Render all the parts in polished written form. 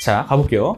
자, 가볼게요.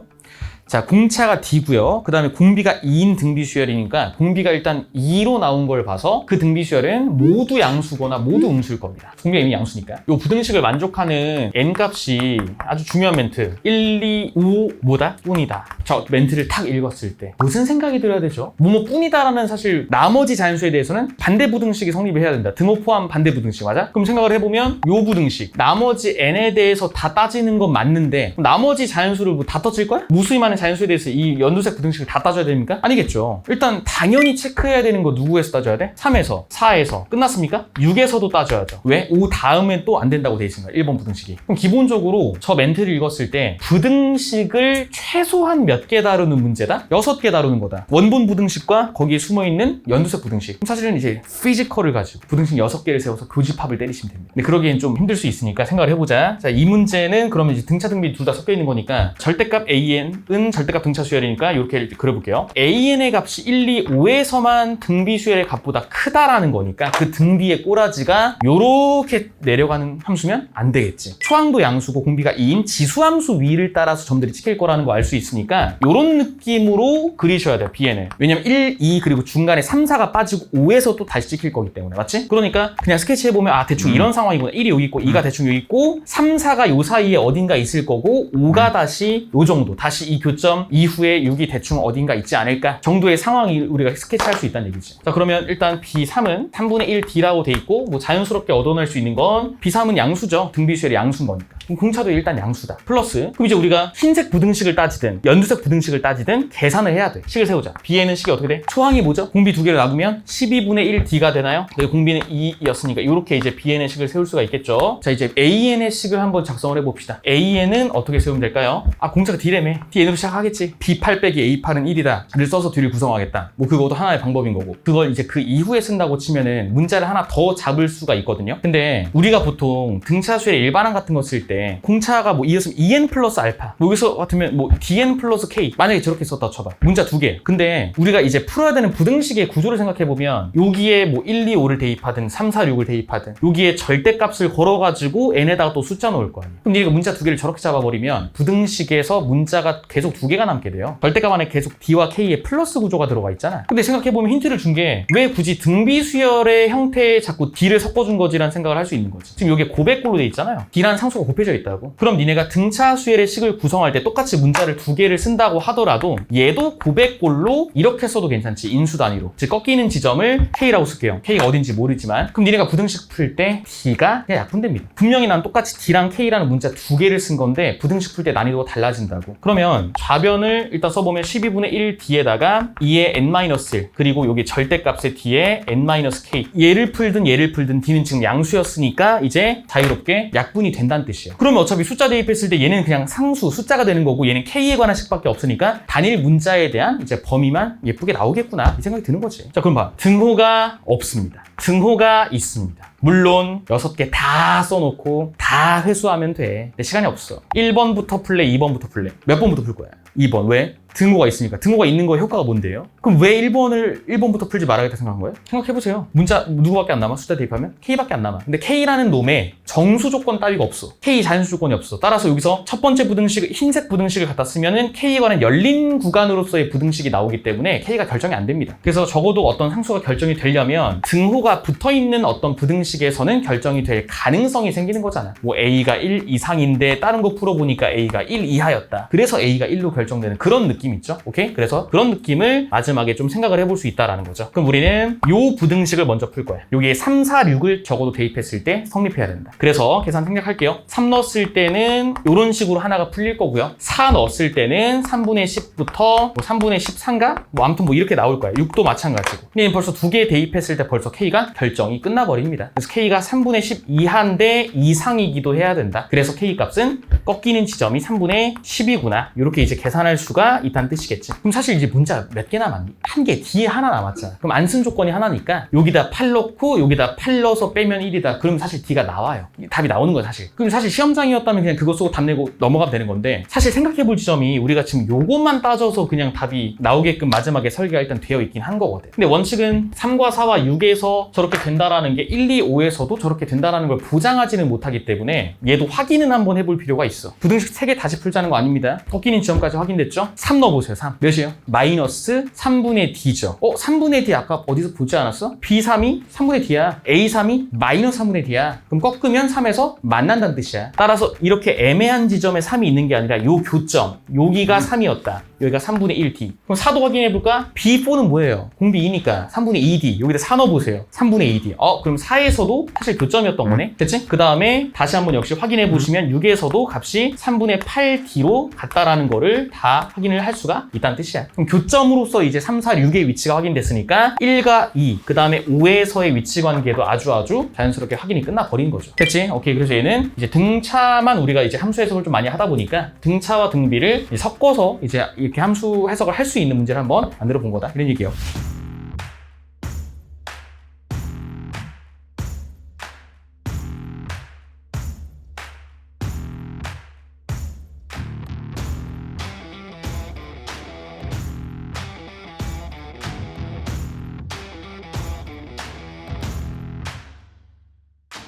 자, 공차가 D고요. 그 다음에 공비가 2인 등비 수열이니까 공비가 일단 2로 나온 걸 봐서 그 등비 수열은 모두 양수거나 모두 음수일 겁니다. 공비가 이미 양수니까. 이 부등식을 만족하는 N값이 아주 중요한 멘트. 1, 2, 5 뭐다? 뿐이다. 저 멘트를 탁 읽었을 때 무슨 생각이 들어야 되죠? 뭐뭐 뿐이다라는 사실 나머지 자연수에 대해서는 반대 부등식이 성립을 해야 된다. 등호 포함 반대 부등식 맞아? 그럼 생각을 해보면 요 부등식 나머지 N에 대해서 다 따지는 건 맞는데 나머지 자연수를 뭐 다 떠질 거야? 무수히많은 자연수에 대해서 이 연두색 부등식을 다 따져야 됩니까? 아니겠죠. 일단 당연히 체크해야 되는 거 누구에서 따져야 돼? 3에서, 4에서. 끝났습니까? 6에서도 따져야죠. 왜? 5 다음엔 또 안 된다고 돼 있습니다. 1번 부등식이. 그럼 기본적으로 저 멘트를 읽었을 때 부등식을 최소한 몇 개 다루는 문제다? 6개 다루는 거다. 원본 부등식과 거기에 숨어있는 연두색 부등식. 그럼 사실은 이제 피지컬을 가지고 부등식 6개를 세워서 교집합을 때리시면 됩니다. 근데 그러기엔 좀 힘들 수 있으니까 생각을 해보자. 자, 이 문제는 그러면 이제 등차 등비 둘 다 섞여 있는 거니까 절대값 AN은 절대값 등차 수열이니까 이렇게 그려볼게요. AN의 값이 1, 2, 5에서만 등비 수열의 값보다 크다라는 거니까 그 등비의 꼬라지가 요렇게 내려가는 함수면 안 되겠지. 초항도 양수고 공비가 2인 지수함수 위를 따라서 점들이 찍힐 거라는 거 알 수 있으니까 요런 느낌으로 그리셔야 돼요. BN을. 왜냐면 1, 2 그리고 중간에 3, 4가 빠지고 5에서 또 다시 찍힐 거기 때문에 맞지? 그러니까 그냥 스케치해보면 아 대충 이런 상황이구나. 1이 여기 있고 2가 대충 여기 있고 3, 4가 요 사이에 어딘가 있을 거고 5가 다시 요 정도 다시 이 교점 이후에 6이 대충 어딘가 있지 않을까 정도의 상황이 우리가 스케치할 수 있다는 얘기지. 자 그러면 일단 B3은 3분의 1 D라고 돼 있고 뭐 자연스럽게 얻어낼 수 있는 건 B3은 양수죠. 등비수열이 양수인 거니까. 그럼 공차도 일단 양수다. 플러스 그럼 이제 우리가 흰색 부등식을 따지든 연두색 부등식을 따지든 계산을 해야 돼. 식을 세우자. B에는 식이 어떻게 돼? 초항이 뭐죠? 공비 두 개를 나누면 12분의 1 D가 되나요? 여기 공비는 2였으니까 이렇게 이제 Bn의 식을 세울 수가 있겠죠. 자 이제 AN의 식을 한번 작성을 해봅시다. AN은 어떻게 세우면 될까요? 아 공차가 D라며. Dn으로 시작하겠지. B8 빼기 A8은 1이다 를 써서 뒤를 구성하겠다. 뭐 그것도 하나의 방법인 거고 그걸 이제 그 이후에 쓴다고 치면은 문자를 하나 더 잡을 수가 있거든요. 근데 우리가 보통 등차수열의 일반항 같은 거 쓸 때 공차가 뭐 이었으면 EN 플러스 알파 뭐 여기서 같으면 뭐 DN 플러스 K 만약에 저렇게 썼다 쳐봐. 문자 두 개. 근데 우리가 이제 풀어야 되는 부등식의 구조를 생각해보면 여기에 뭐 1, 2, 5를 대입하든 3, 4, 6을 대입하든 여기에 절대값을 걸어가지고 N에다가 또 숫자 넣을 거 아니야. 그럼 얘가 문자 두 개를 저렇게 잡아버리면 부등식에서 문자가 계속 두 개가 남게 돼요. 절대값 안에 계속 D와 K의 플러스 구조가 들어가 있잖아. 근데 생각해보면 힌트를 준 게 왜 굳이 등비수열의 형태에 자꾸 D를 섞어준 거지라는 생각을 할 수 있는 거지. 지금 여기에 고백골로 돼 있잖아요. D라는 상수가 곱해져 있다고. 그럼 니네가 등차수열의 식을 구성할 때 똑같이 문자를 두 개를 쓴다고 하더라도 얘도 고백골로 이렇게 써도 괜찮지. 인수 단위로. 즉 꺾이는 지점을 K라고 쓸게요. K가 어딘지 모르지만 그럼 니네가 부등식 풀 때 D가 그냥 약분됩니다. 분명히 난 똑같이 D랑 K라는 문자 두 개를 쓴 건데 부등식 풀 때 난이도가 달라진다고. 그러면 좌변을 일단 써보면 12분의 1 D에다가 2의 N-1 그리고 여기 절대값의 D에 N-K 얘를 풀든 D는 지금 양수였으니까 이제 자유롭게 약분이 된다는 뜻이에요. 그러면 어차피 숫자 대입했을 때 얘는 그냥 상수 숫자가 되는 거고 얘는 K에 관한 식밖에 없으니까 단일 문자에 대한 이제 범위만 예쁘게 나오겠구나 이 생각이 드는 거지. 자 그럼 봐. 등호가 없습니다. 등호가 있습니다. 물론 6개 다 써놓고 다 회수하면 돼. 근데 시간이 없어. 1번부터 풀래? 2번부터 풀래? 몇 번부터 풀 거야? 2번. 왜? 등호가 있으니까. 등호가 있는 거 효과가 뭔데요? 그럼 왜 1번부터 풀지 말아야겠다 생각한 거예요? 생각해보세요. 문자 누구밖에 안 남아? 숫자 대입하면? K밖에 안 남아. 근데 K라는 놈에 정수 조건 따위가 없어. K 자연수 조건이 없어. 따라서 여기서 첫 번째 부등식, 흰색 부등식을 갖다 쓰면은 K에 관한 열린 구간으로서의 부등식이 나오기 때문에 K가 결정이 안 됩니다. 그래서 적어도 어떤 상수가 결정이 되려면 등호가 붙어있는 어떤 부등식에서는 결정이 될 가능성이 생기는 거잖아. 뭐 A가 1 이상인데 다른 거 풀어보니까 A가 1 이하였다. 그래서 A가 1로 결정되는 그런 느낌 있죠? 오케이? 그래서 그런 느낌을 마지막에 좀 생각을 해볼 수 있다라는 거죠. 그럼 우리는 요 부등식을 먼저 풀 거예요. 여기에 3, 4, 6을 적어도 대입했을 때 성립해야 된다. 그래서 계산 생략할게요. 3 넣었을 때는 이런 식으로 하나가 풀릴 거고요. 4 넣었을 때는 3분의 10부터 뭐 3분의 13가? 뭐 아무튼 뭐 이렇게 나올 거예요. 6도 마찬가지고. 근데 벌써 두 개 대입했을 때 벌써 K가 결정이 끝나버립니다. 그래서 K가 3분의 10 이하인데 이상이기도 해야 된다. 그래서 K 값은 꺾이는 지점이 3분의 10이구나. 이렇게 이제 계산할 수가 있다는 뜻이겠지. 그럼 사실 이제 문자 몇 개 남았니? 한 개, 뒤에 하나 남았잖아. 그럼 안 쓴 조건이 하나니까 여기다 8 넣고 여기다 8 넣어서 빼면 1이다. 그럼 사실 D가 나와요. 답이 나오는 거야 사실. 그럼 사실 시험장이었다면 그냥 그거 쓰고 답 내고 넘어가면 되는 건데 사실 생각해볼 지점이 우리가 지금 요것만 따져서 그냥 답이 나오게끔 마지막에 설계가 일단 되어 있긴 한 거거든. 근데 원칙은 3과 4와 6에서 저렇게 된다라는 게 1, 2, 5에서도 저렇게 된다는 걸 보장하지는 못하기 때문에 얘도 확인은 한번 해볼 필요가 있어. 부등식 3개 다시 풀자는 거 아닙니다. 꺾이는 지점까지 확인됐죠? 3 넣어보세요. 3 몇이에요? 마이너스 3분의 D죠. 3분의 D 아까 어디서 보지 않았어? B3이 3분의 D야. A3이 마이너스 3분의 D야. 그럼 꺾으면 3에서 만난다는 뜻이야. 따라서 이렇게 애매한 지점에 3이 있는 게 아니라 요 교점, 여기가 3이었다. 여기가 3분의 1D. 그럼 4도 확인해볼까? B4는 뭐예요? 공비 2니까 3분의 2D. 여기다 4 넣어보세요. 3분의 2D. 그럼 4에서도 사실 교점이었던 거네? 됐지? 그 다음에 다시 한번 역시 확인해보시면 6에서도 값이 3분의 8D로 같다라는 거를 다 확인을 할 수가 있다는 뜻이야. 그럼 교점으로서 이제 3, 4, 6의 위치가 확인됐으니까 1과 2, 그 다음에 5에서의 위치 관계도 아주 자연스럽게 확인이 끝나버린 거죠. 됐지? 오케이. 그래서 얘는 이제 등차만 우리가 이제 함수 해석을 좀 많이 하다 보니까 등차와 등비를 섞어서 이제 이렇게 함수 해석을 할 수 있는 문제를 한번 만들어 본 거다. 이런 얘기예요.